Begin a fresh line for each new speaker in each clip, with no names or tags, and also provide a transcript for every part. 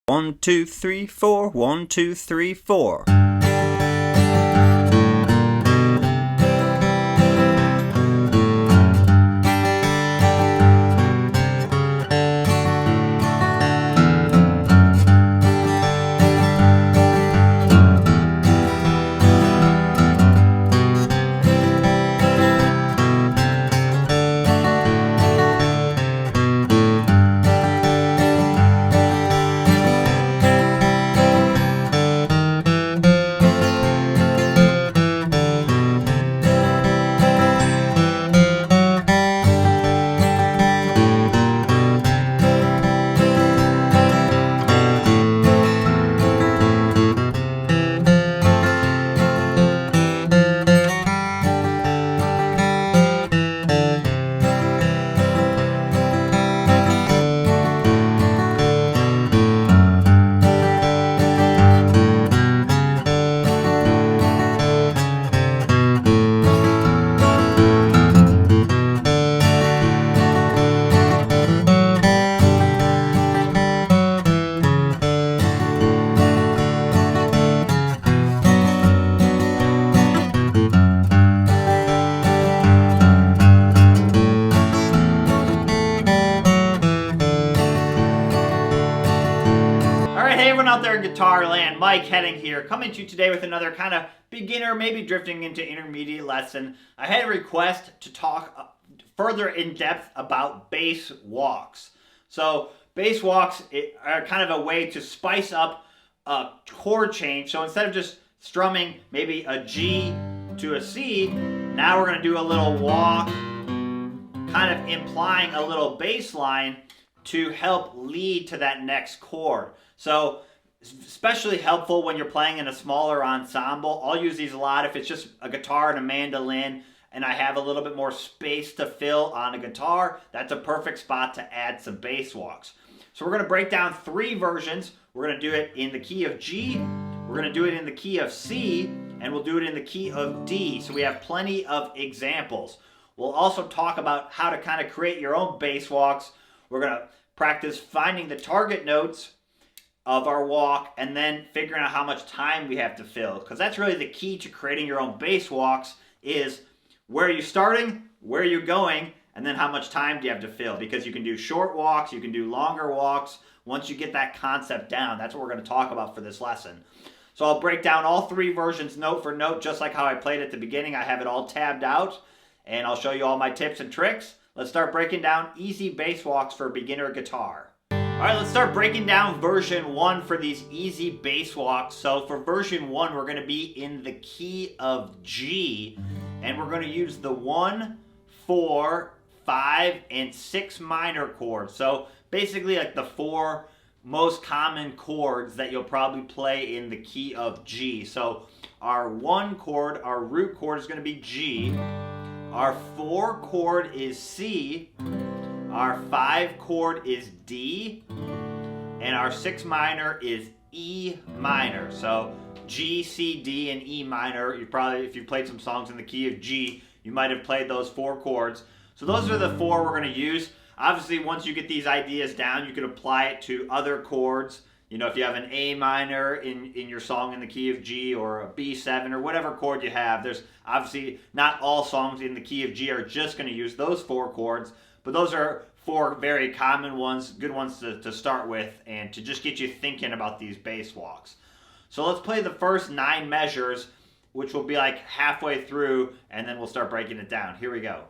1, 2, 3, 4, 1, 2, 3, 4.
Hey everyone out there in guitar land, Mike Hedding here, coming to you today with another kind of beginner, maybe drifting into intermediate lesson. I had a request to talk further in depth about bass walks. So bass walks are kind of a way to spice up a chord change. So instead of just strumming maybe a G to a C, now we're going to do a little walk, kind of implying a little bass line to help lead to that next chord. So especially helpful when you're playing in a smaller ensemble. I'll use these a lot if it's just a guitar and a mandolin and I have a little bit more space to fill on a guitar. That's a perfect spot to add some bass walks. So we're going to break down 3 versions. We're going to do it in the key of G, we're going to do it in the key of C, and we'll do it in the key of D. So we have plenty of examples. We'll also talk about how to kind of create your own bass walks. We're going to practice finding the target notes of our walk and then figuring out how much time we have to fill, because that's really the key to creating your own bass walks, is where are you starting, where are you going, and then how much time do you have to fill, because you can do short walks, you can do longer walks. Once you get that concept down, that's what we're going to talk about for this lesson. So I'll break down all 3 versions note for note, just like how I played at the beginning. I have it all tabbed out, and I'll show you all my tips and tricks. Let's start breaking down easy bass walks for beginner guitar. Alright, let's start breaking down version 1 for these easy bass walks. So for version 1, we're going to be in the key of G, and we're going to use the 1, 4, 5, and 6 minor chords. So basically like the 4 most common chords that you'll probably play in the key of G. So our 1 chord, our root chord, is going to be G. Our 4 chord is C. Our 5 chord is D, and our 6 minor is E minor. So G, C, D, and E minor. You probably, if you played some songs in the key of G, you might have played those 4 chords. So those are the 4 we're going to use. Obviously, once you get these ideas down, you can apply it to other chords. You know, if you have an A minor in your song in the key of G, or a B7, or whatever chord you have, there's obviously not all songs in the key of G are just going to use those 4 chords. But those are 4 very common ones, good ones to start with, and to just get you thinking about these bass walks. So let's play the first 9 measures, which will be like halfway through, and then we'll start breaking it down. Here we go.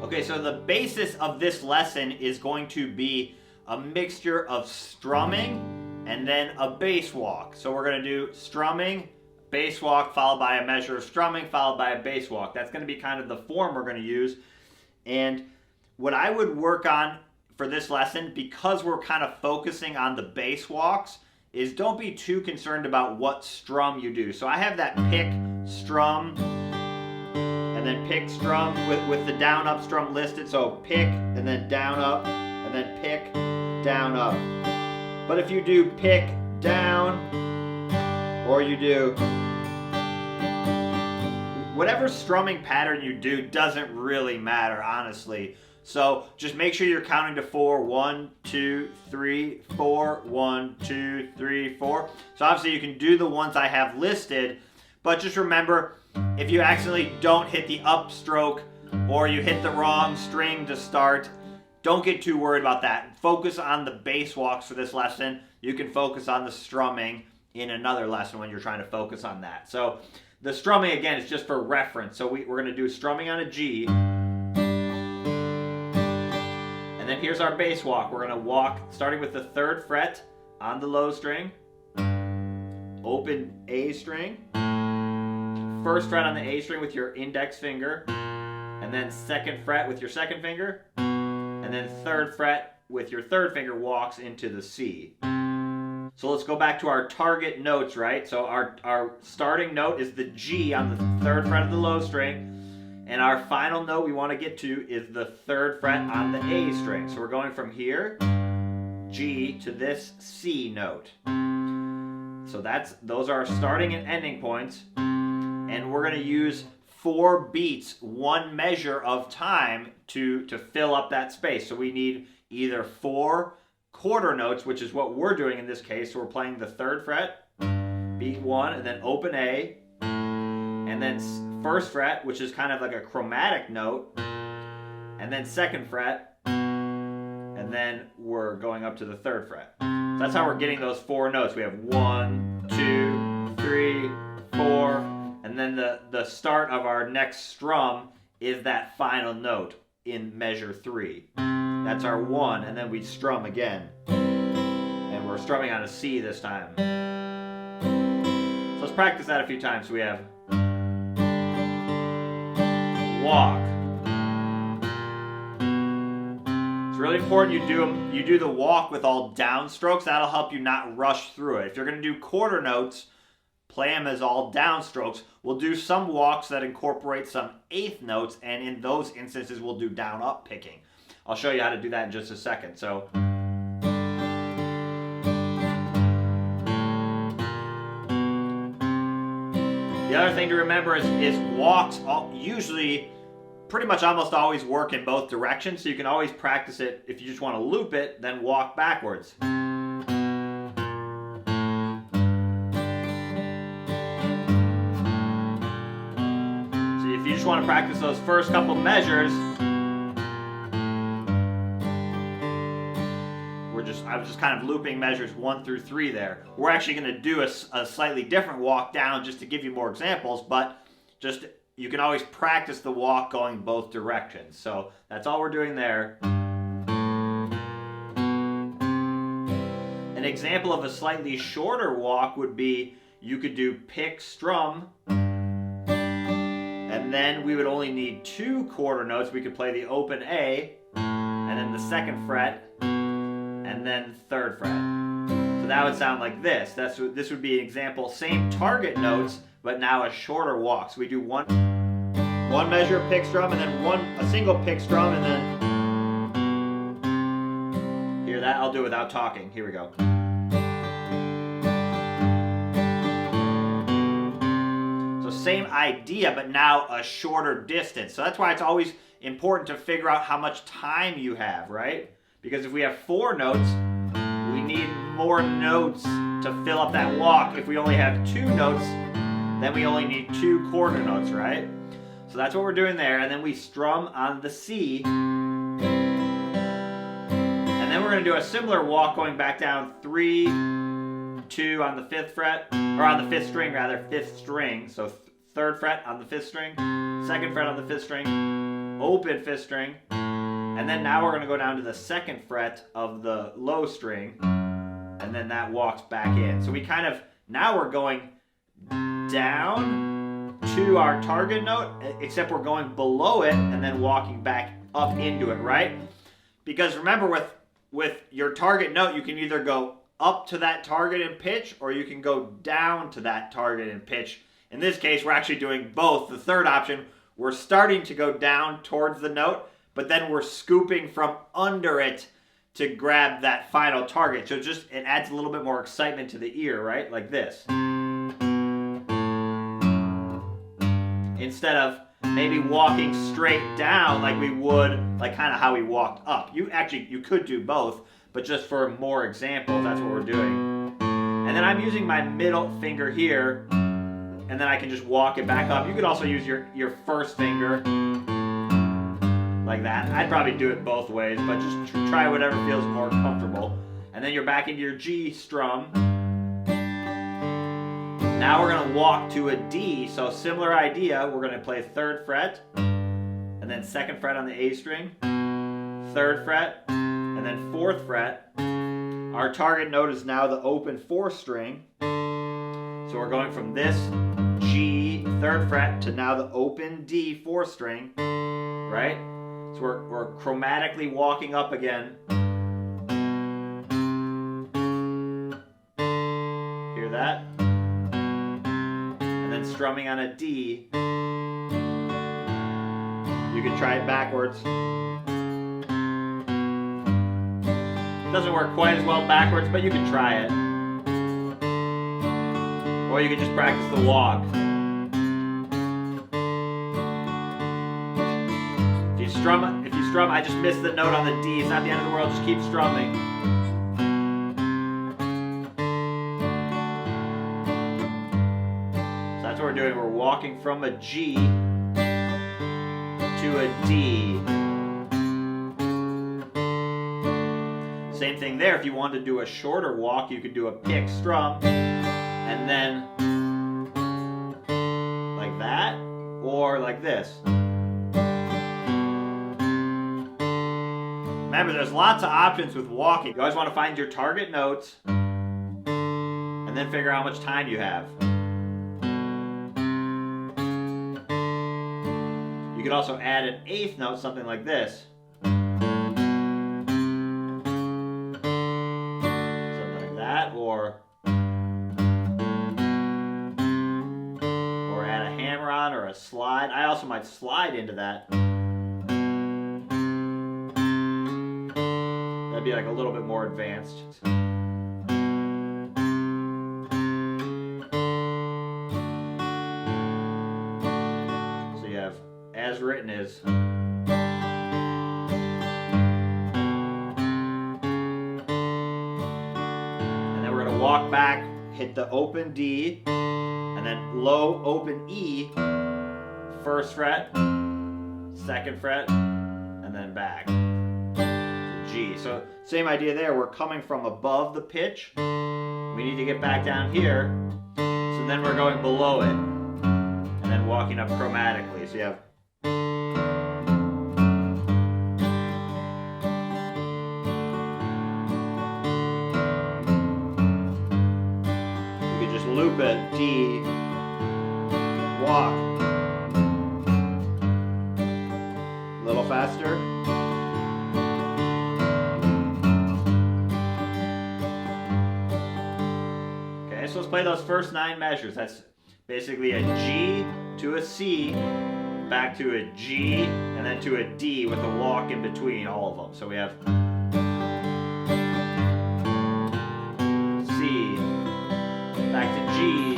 Okay, so the basis of this lesson is going to be a mixture of strumming and then a bass walk. So we're going to do strumming, bass walk, followed by a measure of strumming, followed by a bass walk. That's going to be kind of the form we're going to use. And what I would work on for this lesson, because we're kind of focusing on the bass walks, is don't be too concerned about what strum you do. So I have that pick, strum, and then pick, strum with the down up strum listed. So pick and then down up and then pick, down, up. But if you do pick, down, or you do whatever strumming pattern you do doesn't really matter, honestly. So just make sure you're counting to 4. 1, 2, 3, 4. 1, 2, 3, 4. So obviously you can do the ones I have listed, but just remember, if you accidentally don't hit the up stroke or you hit the wrong string to start, don't get too worried about that. Focus on the bass walks for this lesson. You can focus on the strumming in another lesson when you're trying to focus on that. So the strumming, again, is just for reference. So we're going to do strumming on a G. And then here's our bass walk. We're going to walk starting with the 3rd fret on the low string, open A string, 1st fret on the A string with your index finger, and then 2nd fret with your 2nd finger, and then 3rd fret with your 3rd finger walks into the C. So let's go back to our target notes, right? So our starting note is the G on the 3rd fret of the low string. And our final note we want to get to is the 3rd fret on the A string. So we're going from here, G, to this C note. So those are our starting and ending points. And we're going to use 4 beats, 1 measure of time to fill up that space. So we need either 4 quarter notes, which is what we're doing in this case. So we're playing the 3rd fret, beat 1, and then open A, and then 1st fret, which is kind of like a chromatic note, and then 2nd fret, and then we're going up to the 3rd fret. So that's how we're getting those 4 notes. We have 1, 2, 3, 4, and then the start of our next strum is that final note in measure 3. That's our 1, and then we strum again. And we're strumming on a C this time. So let's practice that a few times. So we have walk. It's really important you do the walk with all downstrokes. That'll help you not rush through it. If you're going to do quarter notes, play them as all downstrokes. We'll do some walks that incorporate some 8th notes, and in those instances we'll do down-up picking. I'll show you how to do that in just a second. So the other thing to remember is walks usually pretty much almost always work in both directions, so you can always practice it. If you just want to loop it, then walk backwards. So if you just want to practice those first couple measures, I was just kind of looping measures 1 through 3 there. We're actually going to do a slightly different walk down just to give you more examples, but just you can always practice the walk going both directions. So that's all we're doing there. An example of a slightly shorter walk would be you could do pick, strum, and then we would only need 2 quarter notes. We could play the open A, and then the 2nd fret, and then 3rd fret. So that would sound like this. This would be an example, same target notes, but now a shorter walk. So we do one measure pick strum, and then a single pick strum, and then here, that I'll do without talking. Here we go. So same idea, but now a shorter distance. So that's why it's always important to figure out how much time you have, right? Because if we have 4 notes, we need more notes to fill up that walk. If we only have 2 notes, then we only need 2 quarter notes, right? So that's what we're doing there. And then we strum on the C. And then we're going to do a similar walk going back down 3, 2 on the 5th fret, or on the 5th string rather, 5th string. So 3rd fret on the 5th string, 2nd fret on the 5th string, open 5th string. And then now we're going to go down to the 2nd fret of the low string, and then that walks back in. So we kind of, now we're going down to our target note, except we're going below it and then walking back up into it, right? Because remember, with your target note, you can either go up to that target in pitch, or you can go down to that target in pitch. In this case, we're actually doing both. The 3rd option, we're starting to go down towards the note, but then we're scooping from under it to grab that final target. So it adds a little bit more excitement to the ear, right? Like this. Instead of maybe walking straight down like we would, like kind of how we walked up. You could do both, but just for more examples, that's what we're doing. And then I'm using my middle finger here, and then I can just walk it back up. You could also use your first finger like that. I'd probably do it both ways, but just try whatever feels more comfortable. And then you're back into your G strum. Now we're going to walk to a D, so similar idea. We're going to play 3rd fret, and then 2nd fret on the A string, 3rd fret, and then 4th fret. Our target note is now the open 4th string. So we're going from this G, 3rd fret, to now the open D, 4th string, right? So we're chromatically walking up again. Hear that? And then strumming on a D. You can try it backwards. Doesn't work quite as well backwards, but you can try it. Or you can just practice the walk. If you strum, I just missed the note on the D. It's not the end of the world, just keep strumming. So that's what we're doing. We're walking from a G to a D. Same thing there. If you wanted to do a shorter walk, you could do a pick strum, and then like that, or like this. Remember, there's lots of options with walking. You always want to find your target notes and then figure out how much time you have. You could also add an 8th note, something like this. Something like that, or add a hammer on or a slide. I also might slide into that. That'd be like a little bit more advanced. So you have as written is. And then we're going to walk back, hit the open D, and then low open E, 1st fret, 2nd fret, and then back. G. So same idea there. We're coming from above the pitch. We need to get back down here. So then we're going below it. And then walking up chromatically. So you have. You could just loop it. D. Walk. A little faster. So let's play those first 9 measures. That's basically a G to a C, back to a G, and then to a D with a walk in between all of them. So we have C, back to G,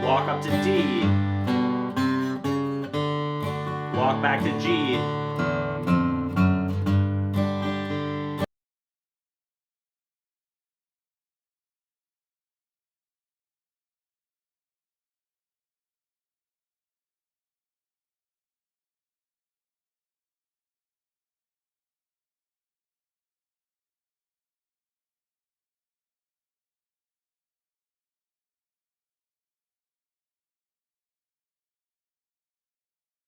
walk up to D, walk back to G,